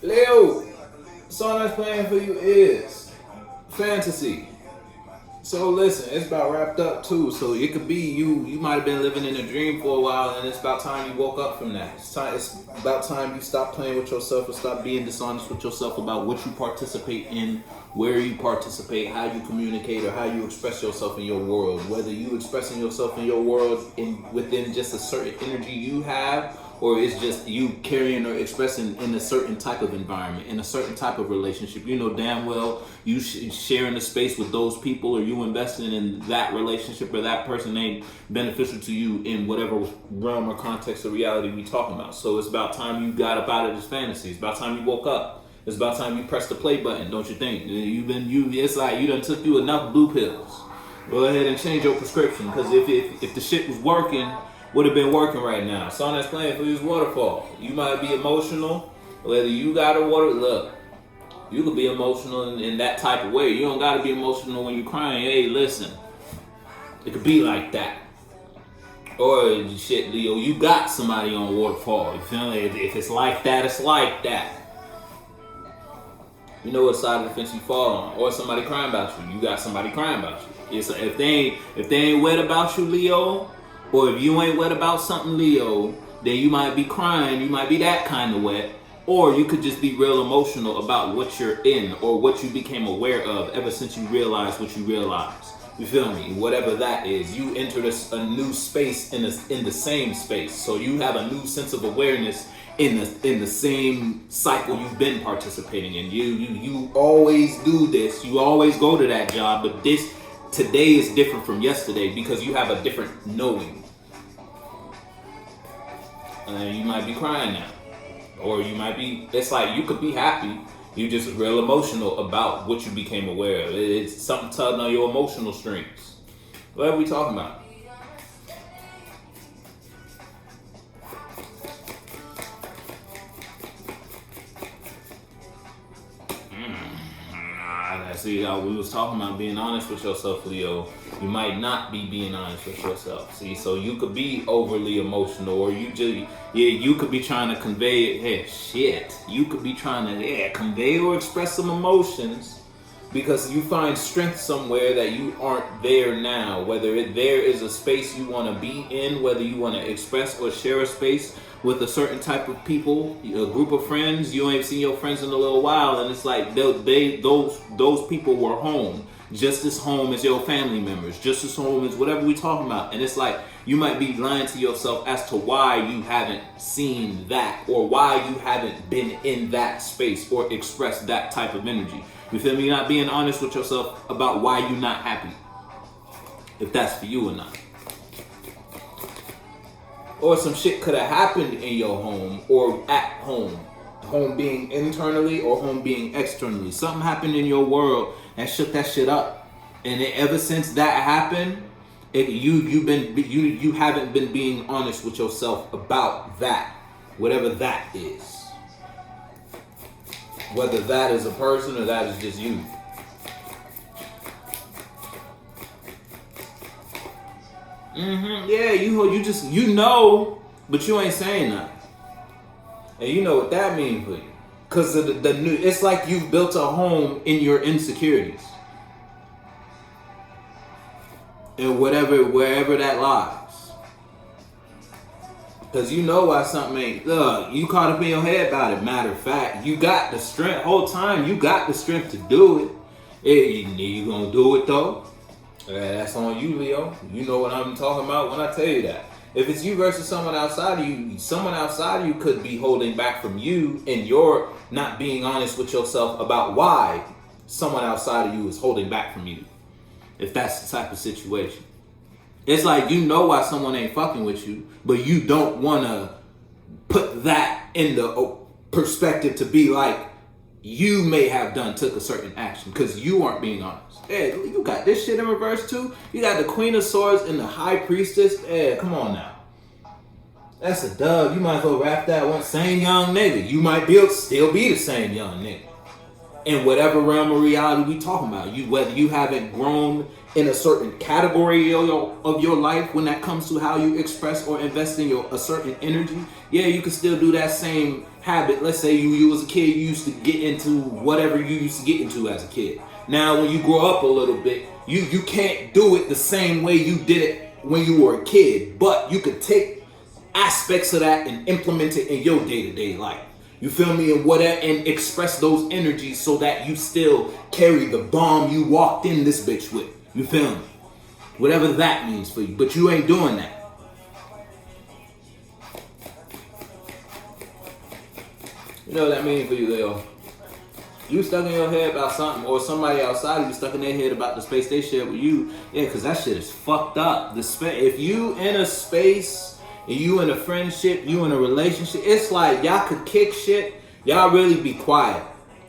Leo, the song that's playing for you is Fantasy. So listen, it's about wrapped up too. So it could be you. You might have been living in a dream for a while, and it's about time you woke up from that. It's time. It's about time you stop playing with yourself and stop being dishonest with yourself about what you participate in, where you participate, how you communicate, or how you express yourself in your world. Whether you expressing yourself in your world within just a certain energy you have, or it's just you carrying or expressing in a certain type of environment, in a certain type of relationship. You know damn well you sharing the space with those people, or you investing in that relationship or that person ain't beneficial to you in whatever realm or context of reality we talking about. So it's about time you got up out of this fantasy. It's about time you woke up. It's about time you press the play button, don't you think? It's like you done took you enough blue pills. Go ahead and change your prescription, because if the shit was working, would have been working right now. Song that's playing for you is Waterfall. You might be emotional, whether you got a water. Look, you could be emotional in that type of way. You don't got to be emotional when you're crying. Hey, listen, it could be like that. Or shit, Leo, you got somebody on Waterfall. You feel me? If it's like that, it's like that. You know what side of the fence you fall on, or somebody crying about you. You got somebody crying about you. If they ain't wet about you, Leo. Or if you ain't wet about something, Leo, then you might be crying, you might be that kind of wet. Or you could just be real emotional about what you're in or what you became aware of ever since you realized what you realized. You feel me? Whatever that is, you entered a new space in the same space. So you have a new sense of awareness in the same cycle you've been participating in. You always do this. You always go to that job, but today is different from yesterday because you have a different knowing. And you might be crying now. Or you might be, it's like you could be happy. You just real emotional about what you became aware of. It's something tugging on your emotional strings. What are we talking about? See, we was talking about being honest with yourself, Leo. You might not be being honest with yourself. See, so you could be overly emotional, or you could be trying to convey, you could be trying to convey or express some emotions because you find strength somewhere that you aren't there now. Whether there is a space you want to be in, whether you want to express or share a space with a certain type of people, a group of friends. You ain't seen your friends in a little while, and it's like those people were home, just as home as your family members, just as home as whatever we talking about. And it's like you might be lying to yourself as to why you haven't seen that, or why you haven't been in that space or expressed that type of energy. You feel me? You're not being honest with yourself about why you're not happy, if that's for you or not. Or some shit could have happened in your home or at home. Home being internally or home being externally. Something happened in your world and shook that shit up. And ever since that happened, you haven't been being honest with yourself about that, whatever that is. Whether that is a person or that is just you. Yeah, you know, but you ain't saying nothing. And you know what that means for you. Because of the new, it's like you've built a home in your insecurities. And wherever that lies. Because you know why something ain't, you caught up in your head about it. Matter of fact, you got the strength, whole time you got the strength to do it. You gonna do it though? That's on you, Leo. You know what I'm talking about when I tell you that. If it's you versus someone outside of you could be holding back from you, and you're not being honest with yourself about why someone outside of you is holding back from you. If that's the type of situation. It's like you know why someone ain't fucking with you, but you don't want to put that in the perspective to be like, you may have took a certain action because you aren't being honest. Hey, you got this shit in reverse too. You got the Queen of Swords and the High Priestess. Hey, come on now. That's a dub. You might as well wrap that one. Same young nigga. You might still be the same young nigga. In whatever realm of reality we talking about. Whether you haven't grown in a certain category of your life when that comes to how you express or invest in a certain energy. Yeah, you can still do that same habit. Let's say you was a kid, you used to get into whatever you used to get into as a kid. Now when you grow up a little bit, you can't do it the same way you did it when you were a kid, but you could take aspects of that and implement it in your day-to-day life. You feel me? And express those energies so that you still carry the bomb you walked in this bitch with. You feel me? Whatever that means for you, but you ain't doing that. You know what that means for you, Leo? You stuck in your head about something, or somebody outside of you stuck in their head about the space they share with you. Yeah, because that shit is fucked up. If you in a space, and you in a friendship, you in a relationship, it's like y'all could kick shit. Y'all really be quiet.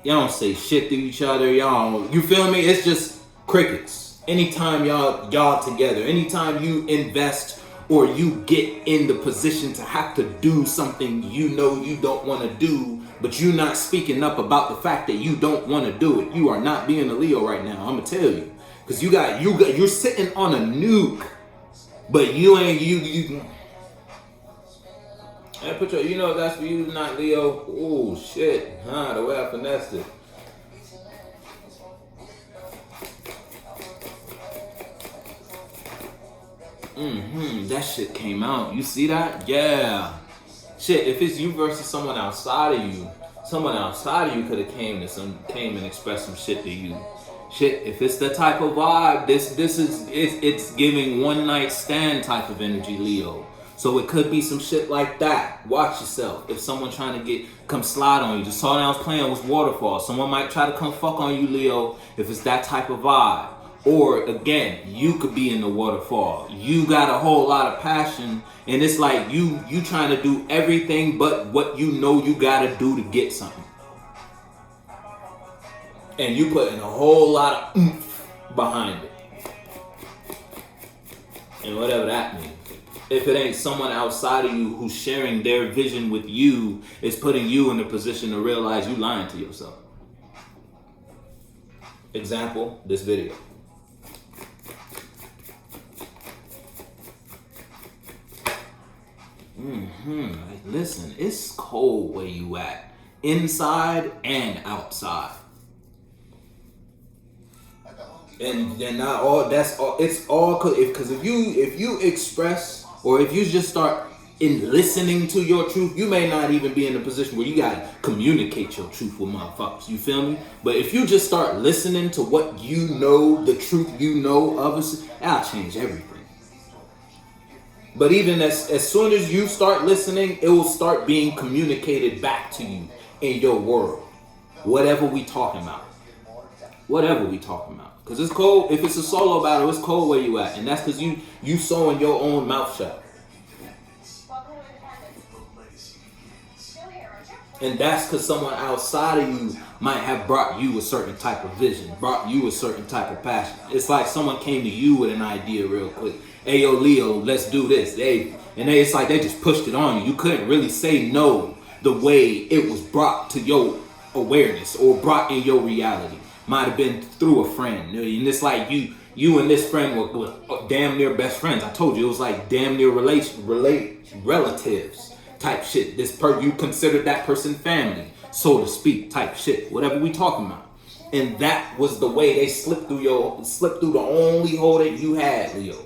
Y'all don't say shit to each other. You feel me? It's just crickets. Anytime y'all together, anytime you invest or you get in the position to have to do something you know you don't want to do, but you're not speaking up about the fact that you don't want to do it. You are not being a Leo right now. I'm gonna tell you, because you're sitting on a nuke, but you ain't you. Hey, put you know if that's for you, not Leo. Oh shit, the way I finessed it. That shit came out. You see that? Yeah. Shit, if it's you versus someone outside of you could have came and expressed some shit to you. Shit, if it's the type of vibe, it's giving one night stand type of energy, Leo. So it could be some shit like that. Watch yourself. If someone trying to come slide on you, the song I was playing was Waterfall. Someone might try to come fuck on you, Leo, if it's that type of vibe. Or again, you could be in the waterfall. You got a whole lot of passion, and it's like you trying to do everything but what you know you gotta do to get something. And you putting a whole lot of oomph behind it. And whatever that means. If it ain't someone outside of you who's sharing their vision with you, it's putting you in a position to realize you lying to yourself. Example, this video. Listen, it's cold where you at, inside and outside. And not all. That's all. It's all because if you express, or if you just start in listening to your truth, you may not even be in a position where you gotta communicate your truth with motherfuckers. You feel me? But if you just start listening to what you know, the truth you know of us, that'll change everything. But even as soon as you start listening, it will start being communicated back to you in your world. Whatever we talking about. Because it's cold. If it's a solo battle, it's cold where you at. And that's because you sewing your own mouth shut. And that's because someone outside of you might have brought you a certain type of vision, brought you a certain type of passion. It's like someone came to you with an idea real quick. Hey, yo, Leo, let's do this. It's like they just pushed it on you. You couldn't really say no the way it was brought to your awareness or brought in your reality. Might have been through a friend. And it's like you and this friend were damn near best friends. I told you, it was like damn near relatives type shit. You considered that person family, so to speak, type shit. Whatever we talking about. And that was the way they slipped through the only hole that you had, Leo.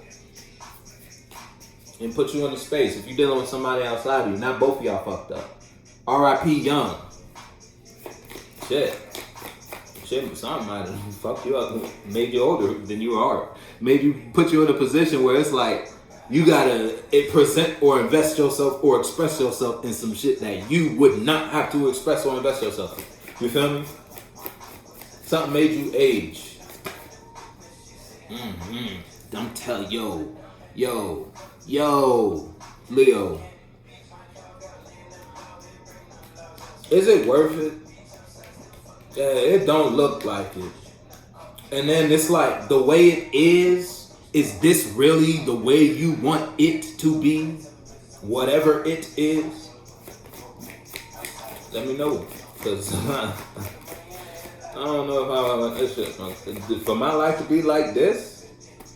And put you in the space. If you're dealing with somebody outside of you, not both of y'all fucked up. R.I.P. Young. Shit, something might have fucked you up, made you older than you are. Maybe put you in a position where it's like you gotta present or invest yourself or express yourself in some shit that you would not have to express or invest yourself in. You feel me? Something made you age. Don't tell yo, Leo. Is it worth it? Yeah, it don't look like it. And then it's like, the way it is this really the way you want it to be? Whatever it is? Let me know. Because I don't know if I want this shit. For my life to be like this?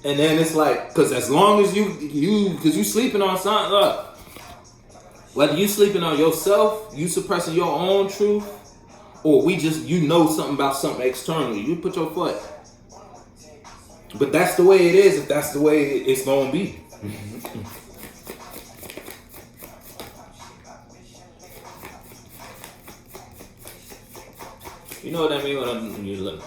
And then it's like, because as long as you sleeping on something, look, Whether you sleeping on yourself, you suppressing your own truth, or you know something about something externally, you put your foot. But that's the way it is. If that's the way it's gonna be. You know what I mean? When you look,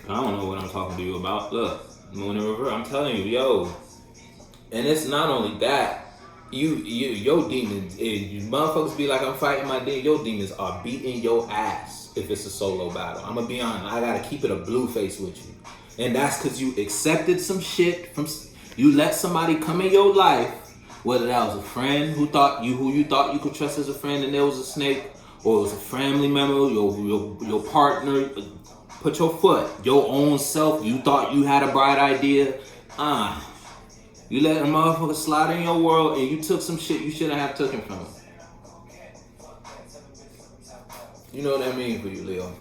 I don't know what I'm talking to you about. Look, Moon in reverse. I'm telling you, yo. And it's not only that. Your demons, you motherfuckers be like, I'm fighting my demons. Your demons are beating your ass if it's a solo battle. I'm gonna be honest. I gotta keep it a blue face with you, and that's because you accepted some shit from. You let somebody come in your life, whether that was a friend who you thought you could trust as a friend, and there was a snake, or it was a family member, your partner. Put your foot, your own self. You thought you had a bright idea. You let a motherfucker slide in your world and you took some shit you shouldn't have taken from him. You know what I mean for you, Leo.